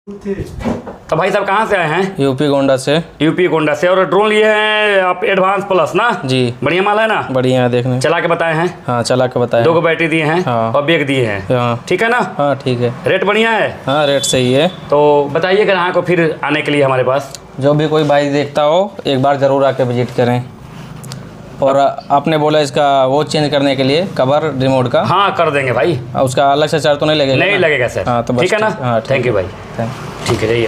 तो भाई साहब कहाँ से आए हैं? यूपी गोंडा से। यूपी गोंडा से। और ड्रोन लिए हैं आप एडवांस प्लस ना? जी। बढ़िया माल है ना? बढ़िया है, देखने चला के बताए हैं? हाँ चला के बताया। 2 बैटरी दिए हैं। हाँ। और बैग दिए हैं। हाँ ठीक है ना? हाँ ठीक है। रेट बढ़िया है? हाँ रेट सही है। तो बताइए ग्राहक को फिर आने के लिए हमारे पास। जो भी कोई बाइक देखता हो एक बार ज़रूर आके विजिट करें। और आपने बोला इसका वो चेंज करने के लिए कवर रिमोट का। हाँ कर देंगे भाई। उसका अलग से चार्ज तो नहीं लगेगा? नहीं लगेगा सर। हाँ तो बस ठीक है ना? हाँ थैंक यू भाई। थैंक। ठीक है, जाइए।